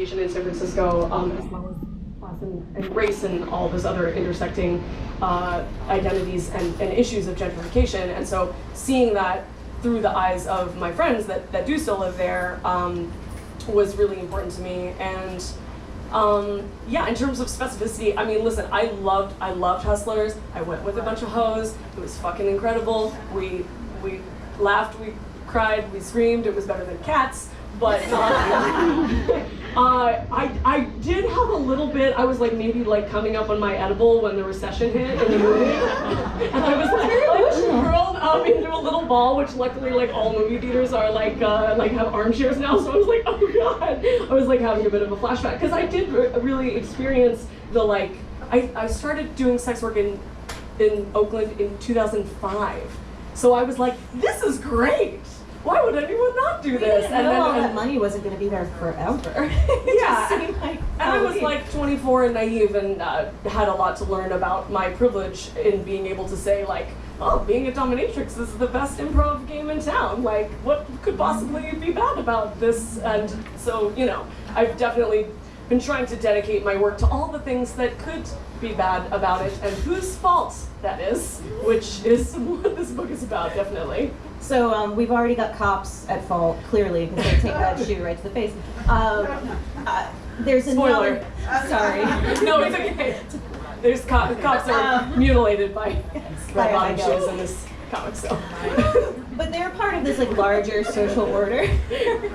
in San Francisco, as well as class and race and all those other intersecting identities and issues of gentrification. And so seeing that through the eyes of my friends that do still live there was really important to me. And yeah, in terms of specificity, I mean, listen, I loved Hustlers. I went with a bunch of hoes. It was fucking incredible. We laughed, we cried, we screamed. It was better than Cats. But I did have a little bit, I was like maybe like coming up on my edible when the recession hit in the movie. And I was like curled up into a little ball, which luckily like all movie theaters are like have armchairs now. So I was like, oh God. I was like having a bit of a flashback. Because I did really experience the like, I started doing sex work in Oakland in 2005. So I was like, this is great. Why would anyone not do this? And then all that money wasn't going to be there forever. Yeah, and I was like 24 and naive and had a lot to learn about my privilege in being able to say like, oh, being a dominatrix is the best improv game in town. Like, what could possibly be bad about this? And so, you know, I've definitely been trying to dedicate my work to all the things that could be bad about it and whose fault that is, which is what this book is about, definitely. So we've already got cops at fault, clearly, because they take that shoe right to the face. There's Spoiler. Sorry. No, it's okay. There's cops are mutilated by red bottom shoes in this comic, so. But they're part of this like larger social order.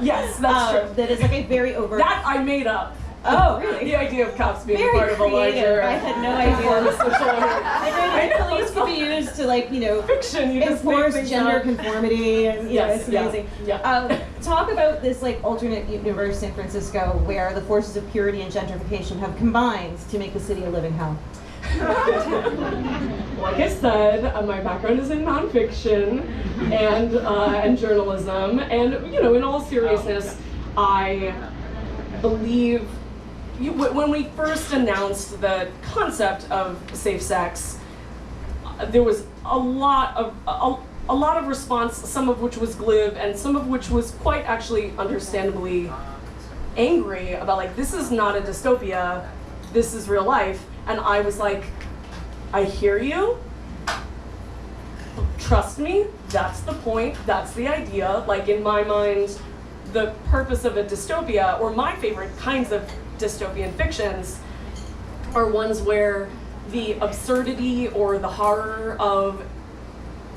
Yes, that's true. That is like a very overt. That I made up. Oh, really? The idea of cops being very part of a larger. I had no idea. Social order. I know police can be used to like, you know, fiction. You just enforce make gender up. conformity, and Yes, it's amazing. Yeah. Talk about this like alternate universe San Francisco where the forces of purity and gentrification have combined to make the city a living hell. Like I said, my background is in nonfiction and journalism, and you know, in all seriousness, I believe when we first announced the concept of safe sex, there was a lot of response, some of which was glib, and some of which was quite actually understandably angry about like, this is not a dystopia, this is real life. And I was like, I hear you. Trust me, that's the point, that's the idea. Like in my mind, the purpose of a dystopia, or my favorite kinds of dystopian fictions, are ones where the absurdity or the horror of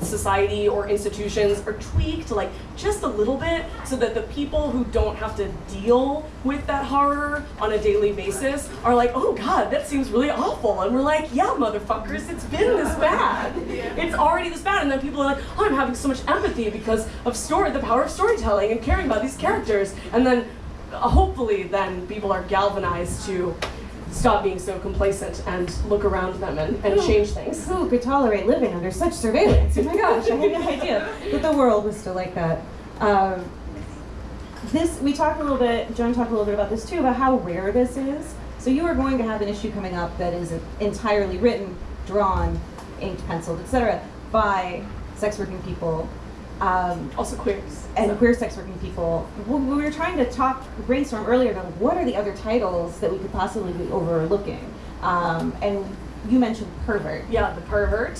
society or institutions are tweaked like just a little bit so that the people who don't have to deal with that horror on a daily basis are like, oh God, that seems really awful. And we're like, yeah, motherfuckers, it's been this bad. It's already this bad. And then people are like, oh, I'm having so much empathy because of the power of storytelling and caring about these characters. And then hopefully then people are galvanized to stop being so complacent and look around them and change things. Who could tolerate living under such surveillance? Oh my gosh, I had no idea that the world was still like that. We talked a little bit, Joan talked a little bit about this too, about how rare this is. So you are going to have an issue coming up that is entirely written, drawn, inked, penciled, etc. by sex working people. Also queers. And queer sex working people. We were trying to brainstorm earlier about what are the other titles that we could possibly be overlooking. And you mentioned Pervert. Yeah, The Pervert.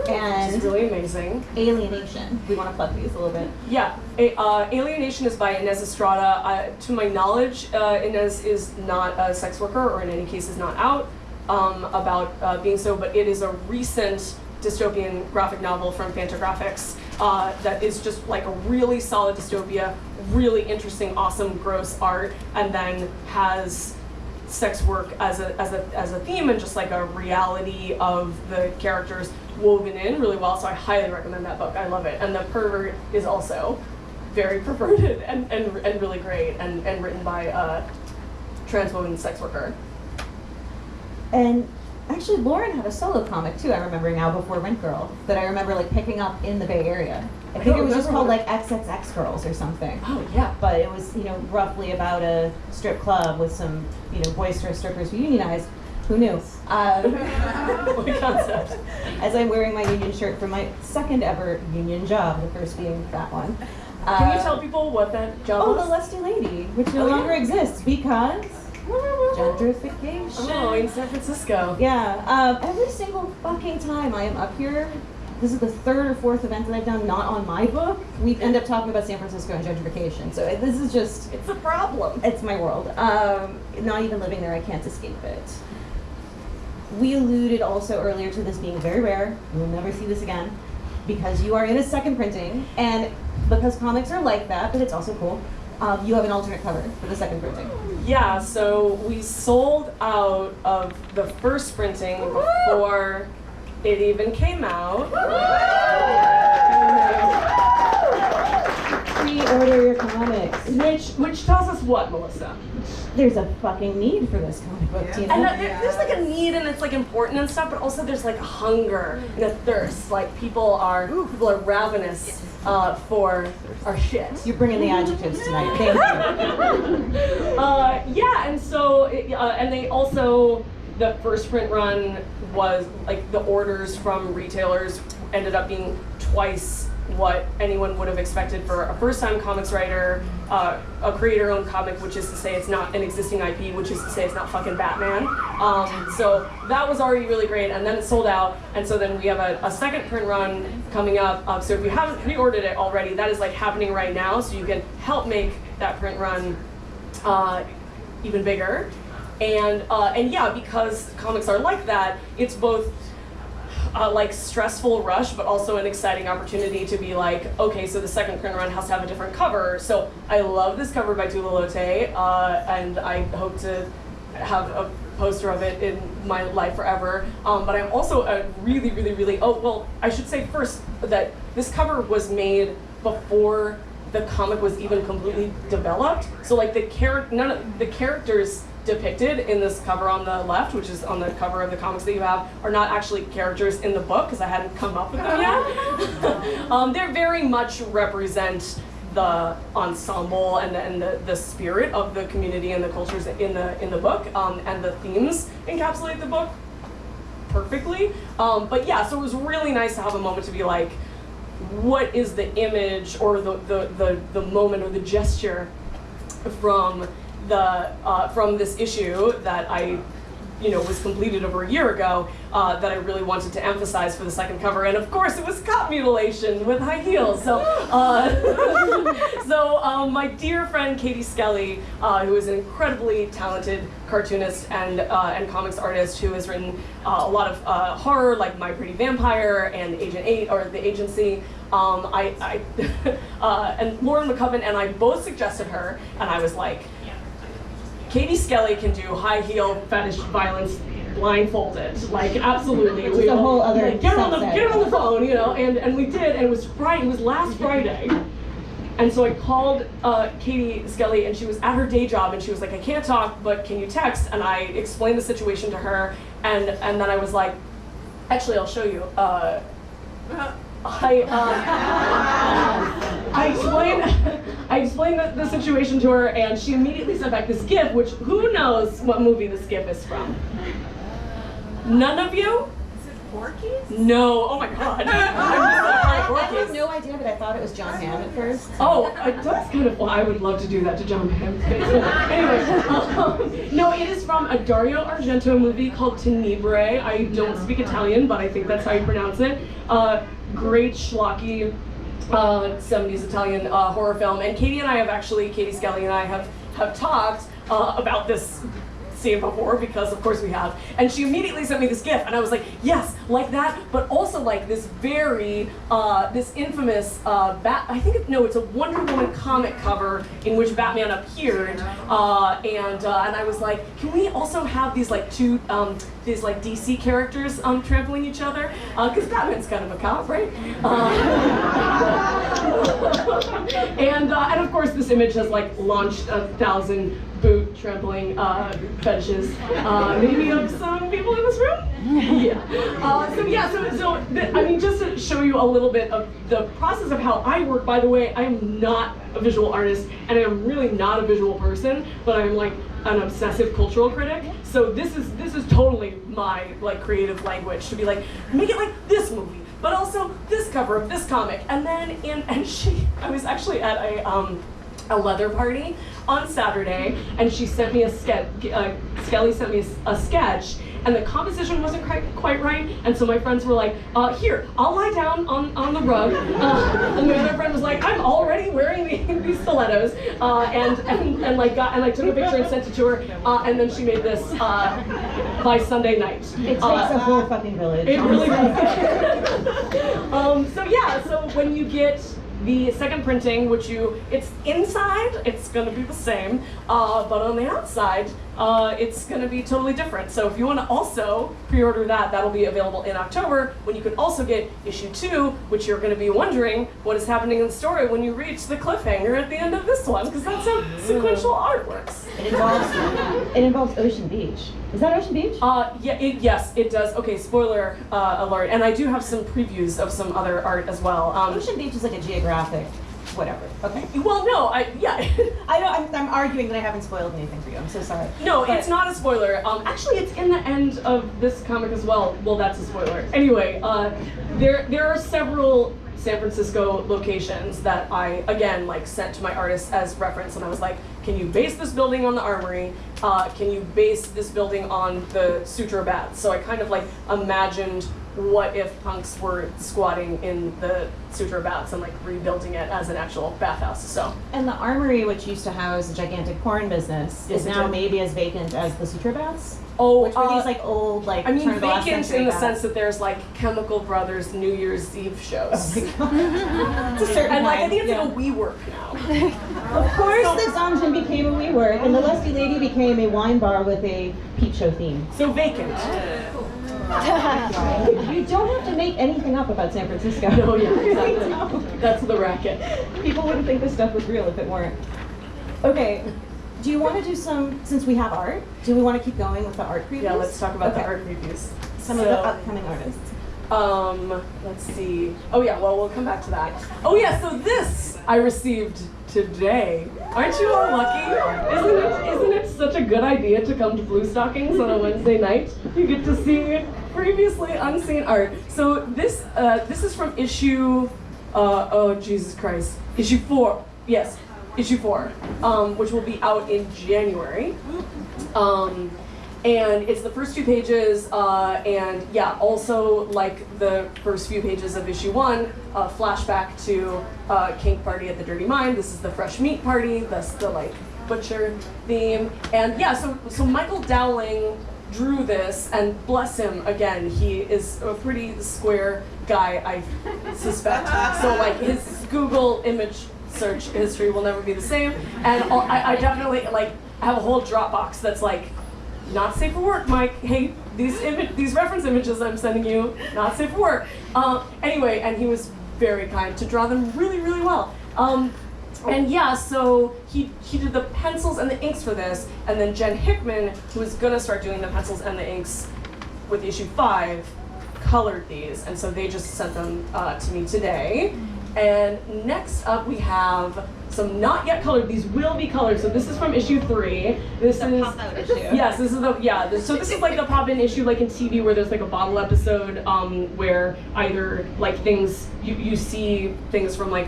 And it's really amazing. Alienation. We want to plug these a little bit. Yeah, Alienation is by Inez Estrada. To my knowledge, Inez is not a sex worker, or in any case is not out about being so, but it is a recent dystopian graphic novel from Fantagraphics that is just like a really solid dystopia, really interesting, awesome, gross art, and then has sex work as a theme and just like a reality of the characters woven in really well. So I highly recommend that book. I love it. And The Pervert is also very perverted and really great and written by a trans woman sex worker. And actually, Lauren had a solo comic too, I remember now, before Rent Girl, that I remember like picking up in the Bay Area. I think it was just called like XXX Girls or something. Oh yeah. But it was, you know, roughly about a strip club with some, you know, boisterous strippers who unionized. Who knew? What concept? As I'm wearing my union shirt for my second ever union job, the first being that one. Can you tell people what that job Oh, was? the lusty lady, which no Oh, yeah. longer exists because gentrification. Oh, in San Francisco. Yeah, every single fucking time I am up here, this is the third or fourth event that I've done not on my book, we end up talking about San Francisco and gentrification. So this is just, It's a problem. it's my world. Not even living there, I can't escape it. We alluded also earlier to this being very rare. We'll never see this again because you are in a second printing, and because comics are like that, but it's also cool. You have an alternate cover for the second printing. Yeah, so we sold out of the first printing before it even came out. Pre-order your comics. Which tells us what, Melissa? There's a fucking need for this comic book, Tina. And there's like a need, and it's like important and stuff, but also there's like a hunger and a thirst. Like people are ravenous for our shit. You're bringing the adjectives tonight. Thank you. Yeah, and so and they also, the first print run was like the orders from retailers ended up being twice what anyone would have expected for a first-time comics writer, a creator-owned comic, which is to say it's not an existing IP, which is to say it's not fucking Batman. So that was already really great, and then it sold out, and so then we have a second print run coming up. So if you haven't pre-ordered it already, that is like happening right now, so you can help make that print run even bigger. And yeah, because comics are like that, it's both like stressful rush, but also an exciting opportunity to be like, okay, so the second print run has to have a different cover. So I love this cover by Tula Lote, and I hope to have a poster of it in my life forever. But I'm also a really, oh, well, I should say first that this cover was made before the comic was even completely developed. So like none of the characters depicted in this cover on the left, which is on the cover of the comics that you have, are not actually characters in the book because I hadn't come up with them yet. They very much represent the ensemble and the spirit of the community and the cultures in the book, and the themes encapsulate the book perfectly. But yeah, so it was really nice to have a moment to be like, what is the image or the moment or the gesture from this issue that I was completed over a year ago, that I really wanted to emphasize for the second cover, and of course it was cop mutilation with high heels. So, my dear friend Katie Skelly, who is an incredibly talented cartoonist and comics artist, who has written a lot of horror, like My Pretty Vampire and Agent 8 or The Agency. And Lauren McCubbin and I both suggested her, and I was like, Katie Skelly can do high heel fetish violence blindfolded, like absolutely. Which is a whole other like, get her on the phone, and we did, and it was Friday. It was last Friday, and so I called Katie Skelly, and she was at her day job, and she was like, I can't talk, but can you text? And I explained the situation to her, and then I was like, actually, I'll show you. I explained the situation to her, and she immediately sent back this GIF, which who knows what movie this GIF is from? None of you? Is it Porky's? No. Oh my God. I have no idea, but I thought it was John Hamm at first. Oh, it does kind of. Well, I would love to do that to John Hamm. Anyway, no, it is from a Dario Argento movie called Tenebrae. I don't speak Italian, but I think that's how you pronounce it. Great schlocky 70s Italian horror film. And Katie Skelly and I have talked about this scene before, because of course we have. And she immediately sent me this GIF, and I was like, yes, like that, but also like this very, this infamous, it's a Wonder Woman comic cover in which Batman appeared, and I was like, can we also have these like two, these like DC characters trampling each other? Because Batman's kind of a cop, right? And of course this image has like launched 1,000 boot trampling fetishes, maybe of some people in this room. Just to show you a little bit of the process of how I work. By the way, I am not a visual artist, and I am really not a visual person, but I'm like an obsessive cultural critic. So this is totally my like creative language, to be like, make it like this movie, but also this cover of this comic. And then I was actually at a leather party on Saturday, and she sent me a sketch. Skelly sent me a sketch, and the composition wasn't quite right. And so my friends were like, "Here, I'll lie down on the rug." And the other friend was like, "I'm already wearing these stilettos," and I took a picture and sent it to her. And then she made this by Sunday night. It takes a whole fucking village. It really does. So when you get the second printing, it's inside, it's gonna be the same, but on the outside, it's gonna be totally different. So if you wanna also pre-order that'll be available in October, when you can also get issue 2, which you're gonna be wondering what is happening in the story when you reach the cliffhanger at the end of this one, because that's how sequential art works. It involves Ocean Beach. Is that Ocean Beach? Yes, it does. Okay, spoiler alert. And I do have some previews of some other art as well. Ocean Beach is like a geographic, whatever. Okay. Well, no, I'm arguing that I haven't spoiled anything for you. I'm so sorry. No, it's not a spoiler. Actually, it's in the end of this comic as well. Well, that's a spoiler. Anyway, there are several San Francisco locations that I, again, sent to my artists as reference, and I was like, can you base this building on the Armory? Can you base this building on the Sutra Baths? So I kind of imagined what if punks were squatting in the Sutra Baths and rebuilding it as an actual bathhouse. So. And the Armory, which used to house a gigantic porn business, is now maybe as vacant as the Sutra Baths? Oh, which were these old I mean, vacant in the sense that there's Chemical Brothers New Year's Eve shows. Oh my God. It's a certain and I kind, think it's a WeWork now. Of course, the dungeon became a WeWork, and the Lusty Lady became a wine bar with a Peep Show theme. So vacant. You don't have to make anything up about San Francisco. No, yeah, exactly. That's the racket. People wouldn't think this stuff was real if it weren't. Okay. Do you want to do since we have art, do we want to keep going with the art previews? Yeah, let's talk about the art previews. Some of the upcoming artists. Let's see. Oh yeah, well, we'll come back to that. Oh yeah, so this I received today. Aren't you all lucky? Isn't it such a good idea to come to Bluestockings on a Wednesday night? You get to see previously unseen art. So this is from issue, oh Jesus Christ, issue 4. Yes. Issue 4, which will be out in January. And it's the first 2 pages, and yeah, also the first few pages of issue 1, flashback to Kink Party at the Dirty Mind. This is the fresh meat party, that's the butcher theme. And yeah, so Michael Dowling drew this, and bless him, again, he is a pretty square guy, I suspect. So his Google image search history will never be the same, and I definitely have a whole Dropbox that's not safe for work, Mike. Hey, these reference images I'm sending you, not safe for work. Anyway, and he was very kind to draw them really, really well. And yeah, so he did the pencils and the inks for this, and then Jen Hickman, who was gonna start doing the pencils and the inks with issue 5, colored these, and so they just sent them to me today. And next up we have some not yet colored. These will be colored. So this is from issue 3. This is pop-out issue. Yes, this is so this is the pop-in issue in TV where there's a bottle episode where either things you see things from a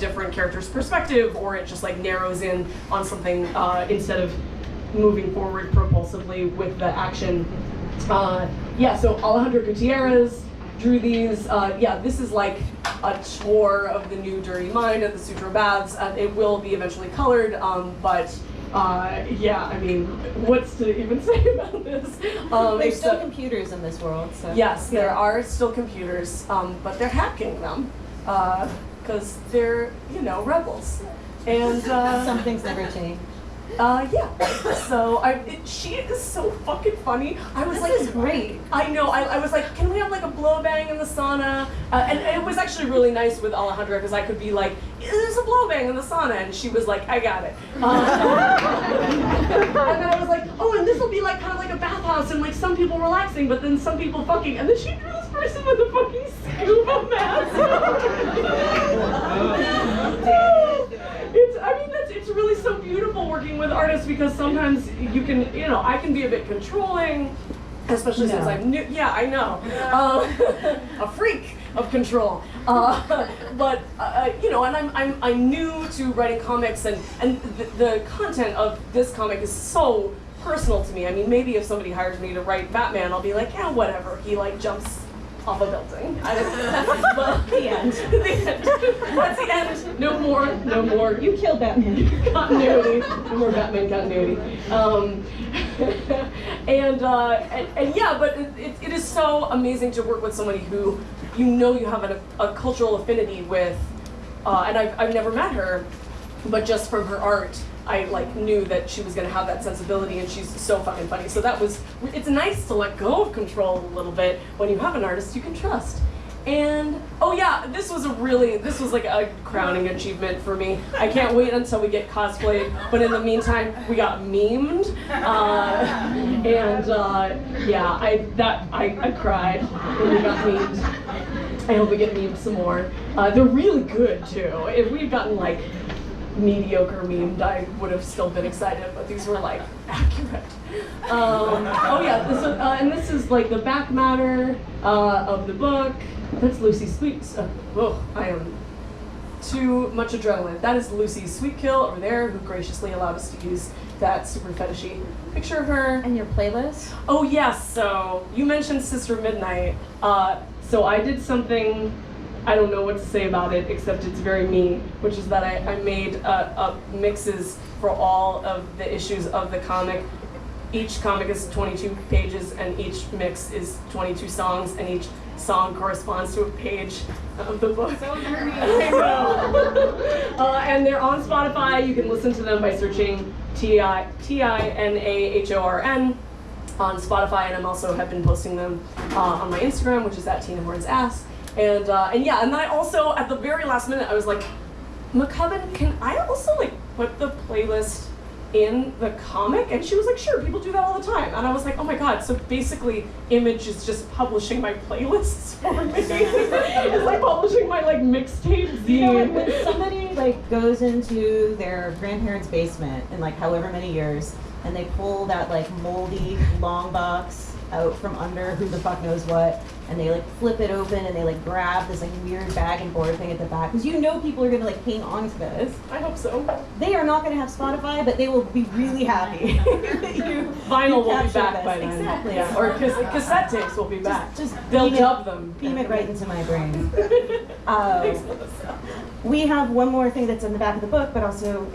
different character's perspective, or it just narrows in on something instead of moving forward propulsively with the action. Yeah, so Alejandro Gutierrez drew these. Yeah, this is a tour of the new Dirty Mind at the Sutra Baths. It will be eventually colored, but yeah, I mean, what's to even say about this? There's still computers in this world, so. Yes, there are still computers, but they're hacking them, because they're, rebels. And some things never change. Yeah. So she is so fucking funny. I was This is great. I know. I was like, can we have a blow bang in the sauna? And it was actually really nice with Alejandra because I could be like, there's a blow bang in the sauna, and she was like, I got it. And then I was like, oh, and this will be kind of like a bathhouse and some people relaxing, but then some people fucking. And then she drew this person with a fucking scuba mask. It's really so beautiful working with artists because sometimes you can, I can be a bit controlling, especially since I'm new. Yeah, I know. A freak. of control. But you know, and I'm new to writing comics, and the content of this comic is so personal to me. I mean, maybe if somebody hires me to write Batman, I'll be like, yeah, whatever. He like jumps off a building. But The end. the end. That's the end. No more. No more. You killed Batman. Continuity. No more Batman continuity. And yeah, but it is so amazing to work with somebody who you know you have a cultural affinity with, and I've never met her, but just from her art, I like knew that she was going to have that sensibility, and she's so fucking funny. So it's nice to let go of control a little bit when you have an artist you can trust. And oh yeah, this was like a crowning achievement for me. I can't wait until we get cosplayed, but in the meantime, we got memed, yeah, I cried when we got memed. I hope we get memed some more. They're really good too. If we'd gotten like mediocre memed, I would have still been excited, but these were like accurate. Oh yeah, and this is like the back matter of the book. That's Lucy's sweet. I am too much adrenaline. That is Lucy's sweet kill over there, who graciously allowed us to use that super fetishy picture of her. And your playlist? Oh yes, so you mentioned Sister Midnight. So I did something, I don't know what to say about it, except it's very me, which is that I made mixes for all of the issues of the comic. Each comic is 22 pages, and each mix is 22 songs, and each song corresponds to a page of the book. So nerdy. I know. And they're on Spotify. You can listen to them by searching TINAHORN on Spotify, and I'm also have been posting them on my Instagram, which is at Tina Horns Ass. And yeah, and then I also, at the very last minute, I was like, McCubbin, can I also like put the playlist in the comic? And she was like, sure, people do that all the time. And I was like, oh my god, so basically Image is just publishing my playlists for me. It's like publishing my like mixtape zine. You know, when somebody like goes into their grandparents' basement in like however many years, and they pull that like moldy long box out from under who the fuck knows what, and they like flip it open and they like grab this like weird bag and board thing at the back, because you know people are gonna like hang on to this. I hope so. They are not gonna have Spotify, but they will be really happy. Vinyl will be back by then. Exactly. Yeah. Or cassette tapes will be back. Just They'll beam dub them. Beam it right into my brain. Thanks, Melissa. We have one more thing that's in the back of the book, but also